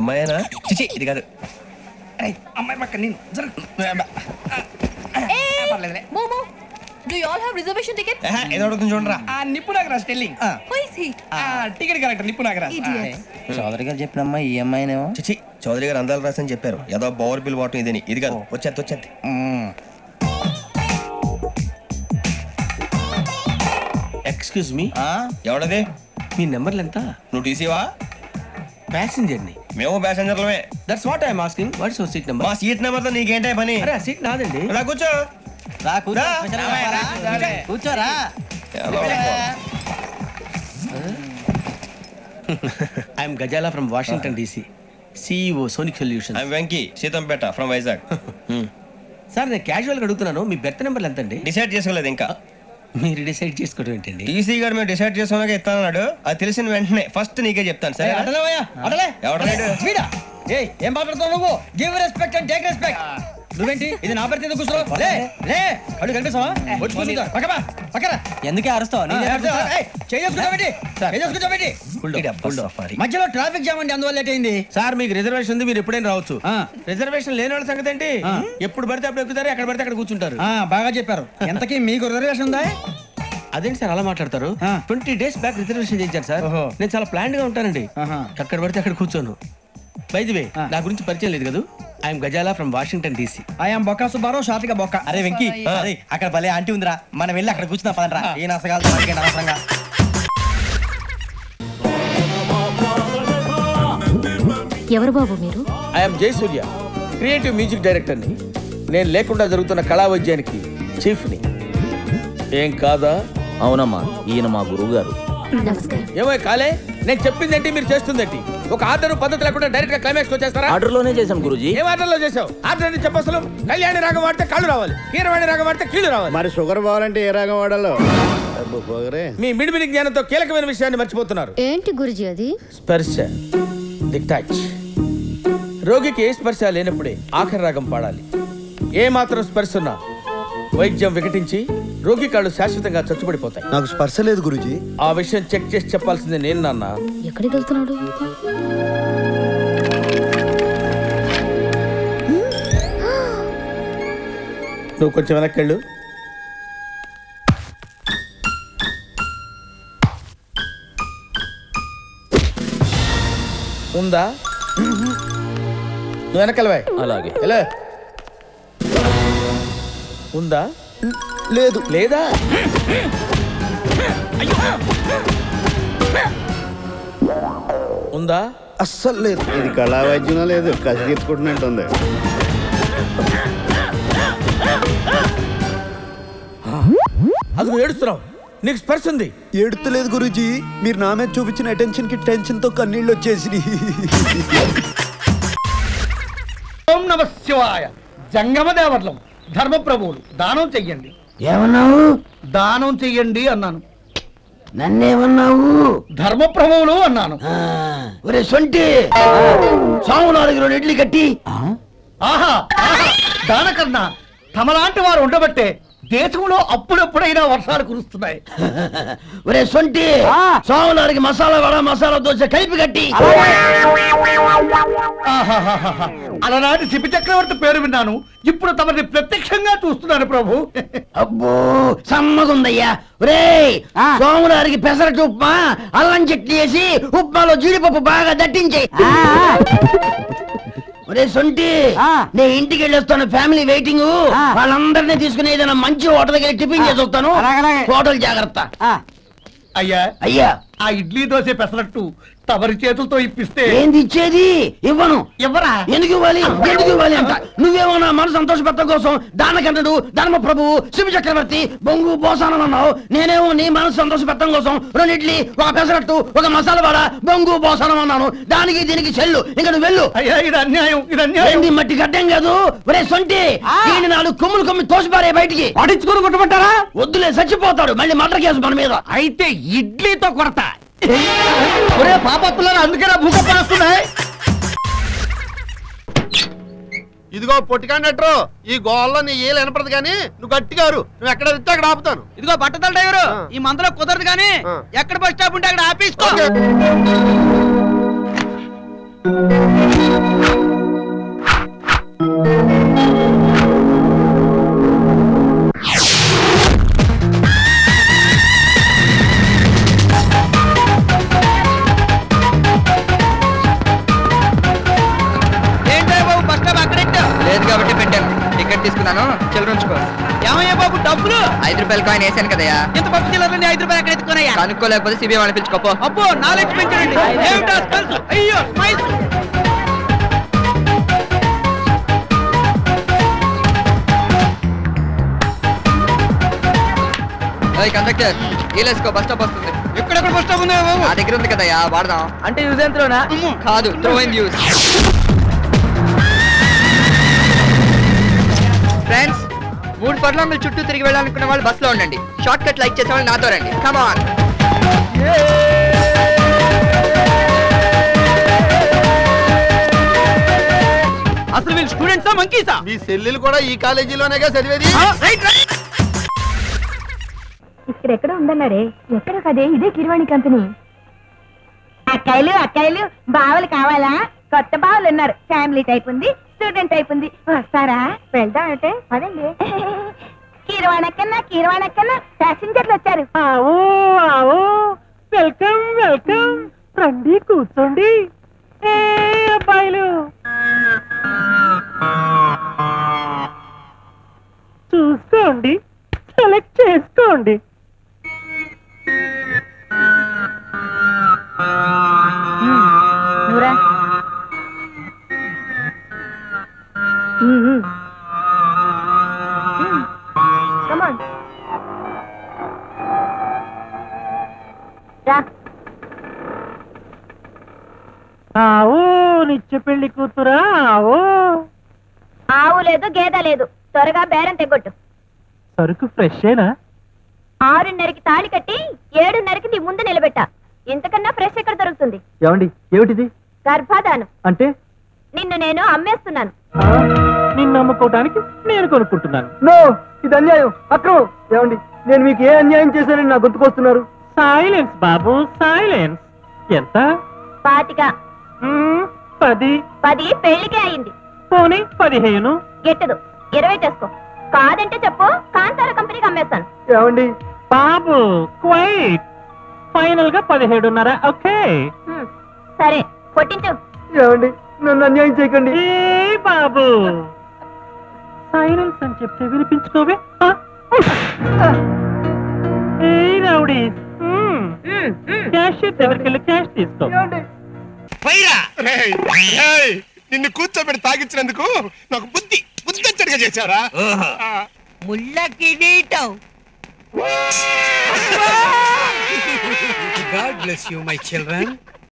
అమ్మాయినా? చిచి ఇది కాదు. అమ్మాయి పక్క నేను. Do you all have reservation tickets? ఏదో అడుగుతుంది చూడరా. నిప్పు Nagaraj telling. Who is he? Ticket collector నిప్పు నాగరాజ్. చౌదరి గారు చెప్పిన అమ్మాయి ఈ అమ్మాయినేమో. చిచి చౌదరి గారు అందాలు రాసని చెప్పారు. ఏదో బోర్ బిల్ వాటం ఇదని. ఇది కాదు. వచ్చేది. Excuse me, ఎవడది? మీ నెంబర్లు ఎంత? నువ్వు టీసీవా? ప్యాసింజర్ ని. మేము ప్యాసెంజర్లమే. That's what I'm asking. What's your seat number? మా సీట్ నెంబర్ తో నీకేంటే పని? అరే ఆ సీట్ నాదండి. రా కూర్చో. కూర్చోరా. I'm Gazala from Washington DC, CEO sonic solutions. I'm Venky Seethampeta from Vizag. Sir నేను క్యాజువల్గా అడుగుతున్నాను, మీ బెర్త్ నెంబర్లు ఎంత అండి? డిసైడ్ చేసుకోలేదు ఇంకా. మీరు డిసైడ్ చేసుకోవడం ఏంటండి? టీసీ గారు మేము డిసైడ్ చేసుకున్నాక ఇస్తానన్నాడు. అది తెలిసిన వెంటనే ఫస్ట్ నీకే చెప్తాను. సరే ఏం మాట్లాడుతావు నువ్వు? Give respect and take respect. నువ్వేంటి ఇది నా పరిస్థితి? కూర్చో. అడుగు కనిపిస్తావా? ఎందుకే అరుస్తావు? మధ్యలో ట్రాఫిక్ జామ్ అండి, అందువల్ల లేట్ అయింది. సార్ మీకు రిజర్వేషన్ ఉంది, మీరు ఎప్పుడైనా రావచ్చు. రిజర్వేషన్ లేని వాళ్ళ సంగతి ఏంటి? ఎప్పుడు పడితే అప్పుడు ఎక్కుతారు, ఎక్కడ పడితే అక్కడ కూర్చుంటారు. బాగా చెప్పారు. ఎంతకీ మీకు రిజర్వేషన్ ఉందా? అదేంటి సార్ అలా మాట్లాడతారు? 20 days బ్యాక్ రిజర్వేషన్ చేయించారు సార్. నేను చాలా ప్లాన్డ్ గా ఉంటానండి. అక్కడ పడితే అక్కడ కూర్చోను. బై ది వే, నా గురించి పరిచయం లేదు కదా. I'm Gazala from Washington DC. I'm Bokka Subbarao, షార్ట్గా బొక్క. అరే వెంకీ, అక్కడ భలే ఆంటీ ఉందిరా, మనం వెళ్ళి అక్కడ కూర్చున్నా పదరా. ఏ నసగాలతో అనవసరంగా. ఎవరు బాబు మీరు? I'm Jayasurya, creative music director ని. నేను లేకుండా జరుగుతున్న కళా వైద్యానికి చీఫ్ ని. ఏం కాదా? అవునమ్మా, ఈయన మా గురువు గారు. ఏమో కాలే, నేను చెప్పిందేంటి మీరు చేస్తుందేంటి? ఒక ఆర్డర్ పద్ధతి లేకుండా డైరెక్ట్ గా క్లైమాక్స్ వచ్చేస్తారా? ఆర్డర్ లోనే చేశాం గురుజీ. ఏం ఆర్డర్ లో చేసావు? ఆర్డర్ అని చెప్పసలు కళ్యాణి రాగం వాడితే కాళ్ళు రావాలి, కీరవాణి రాగం వాడితే కీళ్ళు రావాలి. మరి షుగర్ పోవాలంటే ఏ రాగం వాడాలో? మీ మిడిమిడి జ్ఞానంతో కీలకమైన విషయాన్ని మర్చిపోతున్నారు. ఏంటి గురుజీ అది? స్పర్శ, ది టచ్. రోగికి ఏ స్పర్శ లేనప్పుడే ఆఖరి రాగం పాడాలి. ఏ మాత్రం స్పర్శ ఉన్నా వైద్యం వికటించి రోగి కాళ్ళు శాశ్వతంగా చచ్చుబడిపోతాయి. నాకు స్పర్శ లేదు గురుజీ. ఆ విషయం చెక్ చేసి చెప్పాల్సిందే నేను. నాన్న ఎక్కడికి వెళ్తున్నాడు? నువ్వు కొంచెం వెనక్కి వెళ్ళు. ఉందా? నువ్వు వెనకెళ్ళవా? అలాగే. ఉందా? లేదు. లేదా? ఉందా? అస్సలు లేదు. ఇది కళా వైద్యం లేదు, కసి తీర్చుకుంటున్నట్టుంది. అది నువ్వు ఏడుస్తున్నావు, నీకు స్పర్శ ఉంది. ఏడుతలేదు గురూజీ, మీరు నా మీద చూపించిన అటెన్షన్ కి టెన్షన్ తో కన్నీళ్ళు వచ్చేసి. ఓం నమః శివాయ. జంగమ దేవతలం, ధర్మప్రభువులు, దానం చెయ్యండి. ఏమన్నావు? దానం చెయ్యండి అన్నాను. నన్నేమన్నావు? ధర్మప్రభువులు అన్నాను. ఒరే సొంటి, సాము 4 ఇడ్లీ కట్టి. ఆహా, దానకన్నా తమలాంటి వారు ఉండబట్టే దేశంలో అప్పుడెప్పుడైనా వర్షాలు కురుస్తున్నాయి. ఒరే సొంటి, సాము మసాలా వడ, మసాలా దోశ కలిపి కట్టి. అలనాటి శిపి చక్రవర్తి పేరు విన్నాను, ఇప్పుడు తమని ప్రత్యక్షంగా చూస్తున్నాను ప్రభు. అబ్బో సమ్మగుందయ్యా. ఒరే సోములారికి పెసరట్టు ఉప్మా, అల్లం చట్నీ వేసి ఉప్మాలో జీడిపప్పు బాగా దట్టించి. ఒరే సొంటి, నేను ఇంటికి వెళ్ళొస్తాను, ఫ్యామిలీ వెయిటింగ్. వాళ్ళందరినీ తీసుకుని ఏదైనా మంచి హోటల్కి వెళ్ళి టిఫిన్ చేసి వస్తాను. హోటల్ జాగ్రత్త. అయ్యా అయ్యా, ఆ ఇడ్లీ దోశ పెసరట్టు తమరి చేతులతో ఇప్పిస్తే. ఏంది ఇచ్చేది? ఇవ్వను. ఎవరా? ఎందుకు ఇవ్వాలి? ఎందుకు ఇవ్వాలి అంట? నువ్వేమన్నా మన సంతోషపెట్టడం కోసం దానకంటుడు, ధర్మ ప్రభువు, శివ చక్రవర్తి, బొంగు బోసానం అన్నావు. నేనేమో నీ మనసు సంతోషపెట్టడం కోసం 2 ఇడ్లీ, 1 పెసరట్టు, 1 మసాలా వడ, బొంగు బోసానం అన్నాను. దానికి దీనికి చెల్లు. ఇంకా నువ్వు వెళ్ళు. అయ్యా ఇది అన్యాయం, ఇది అన్యాయం. మట్టి గడ్డం కాదు. ఒరే సొంటి, దీన్ని 4 కొమ్ములు తోసిపారే బయటికి. పడించుకుని కొట్టమంటారా? వద్దులే, చచ్చిపోతాడు. మళ్ళీ మర్డర్ కేసు మన మీద. అయితే ఇడ్లీతో కొడతా. ఒరే పాపత్తులను అందుకేనా భూకంపాలు వస్తున్నాయి? ఇదిగో పొట్టికాండట్రు, ఈ గోల్లో నీ ఏలు వినపడదు కానీ నువ్వు గట్టిగారు. నువ్వు ఎక్కడ వెళ్తే అక్కడ ఆపుతాను. ఇదిగో బట్టతల డ్రైవరు, ఈ మందులో కుదరదు కానీ ఎక్కడ బస్ స్టాప్ ఉంటే అక్కడ ఆపేసుకో. డబ్బులు 5 రూపాయల కాయిన్ వేసాను కదయ్యా. ఇంత పప్పు చిల్లరని 5 రూపాయలు ఎక్కడ ఎత్తుకున్నాయా? కనుక్కోలేకపోతే సిబిఐ వాళ్ళని పిలుచుకోపో. అబ్బో నాలెడ్జ్ పెంచండి. ఏమిటా స్పెల్స్? అయ్యో స్మైల్స్. కండక్టర్ వీలేసుకో, బస్ స్టాప్ వస్తుంది. ఎక్కడెక్కడ బస్ స్టాప్ ఉందా బాబు? నా దగ్గర ఉంది కదయ్యా, వాడదాం. అంటే యూజ్ ఎంతలోనా? కాదు, త్రో ఇన్ యూజ్. ఫ్రెండ్స్, 3 పర్లాంగుల చుట్టూ తిరిగి వెళ్ళాలనుకున్న వాళ్ళు బస్ లో ఉండండి. షార్ట్ కట్ లైక్ చేసే వాళ్ళు నాతో రండి. Come on. అసలు వీళ్ళు స్టూడెంట్సా మంకీసా? మీ చెల్లెలు కూడా ఈ కాలేజీలోనేగా చదివేది. ఇక్కడెక్కడ ఉందన్నారే, ఎక్కడ కదే? ఇదే కిరవాణి కంపెనీ. అక్కాయిలు బావలు కావాలా? కొత్త బావలు ఉన్నారు. ఫ్యామిలీ టైప్ ఉంది, స్టూడెంట్ టైప్ ఉంది. వస్తారా? వెళ్దాం అంటే పదండి. కీరవాణక్కన్నా ప్యాసింజర్లు వచ్చారు. వెల్కమ్ వెల్కమ్, రండి కూర్చోండి. అబ్బాయిలు చూసుకోండి, సెలెక్ట్ చేసుకోండి. నూరా కమాన్ రా. ఆవో నిత్య పెళ్లి కూతురా. ఆవు లేదు, గేదె లేదు. త్వరగా బేరం తెగొట్టు. సరుకు ఫ్రెషేనా? 6:30కి తాళి కట్టి 7:30కి నీ ముందు నిలబెట్టా. ఇంతకన్నా ఫ్రెష్ ఎక్కడ దొరుకుతుంది? ఏమండి, ఏమిటిది? గర్భాధానం. అంటే నిన్ను నేను అమ్మేస్తున్నాను. నిన్ను నమ్ముకోవడానికి నేను కొనుక్కుంటున్నాను. నో, ఇది అన్యాయం, అక్రమం. ఏమండి, నేను మీకు ఏ అన్యాయం చేశానని నా గుర్తుకొస్తున్నారు? సైలెన్స్ బాబు, సైలెన్స్. ఎంత? 25. 10. 10 పెళ్లికే అయింది. పోనీ 15. గిట్టదు, 20 చేసుకో. కాదంటే చెప్పు, కాంతార కంపెనీకి అమ్మేస్తాను. ఏమండి బాబు క్వైట్, ఫైనల్ గా 17.5. ఓకే సరే, కొట్టించు. ఏమండి, నన్ను అన్యాయం చేయకండి. ఏ బాబు, సైలెన్స్ అని చెప్తే వినిపించుకోవే. ఏ రౌడీ, క్యాష్ దగ్గరికి వెళ్ళి క్యాష్ తీసుకో. నిన్ను కూర్చోబెట్టి తాగించినందుకు నాకు బుద్ధి వచ్చేట్టుగా చేశారా? ముళ్ళ కిరీటం. God bless you, my children.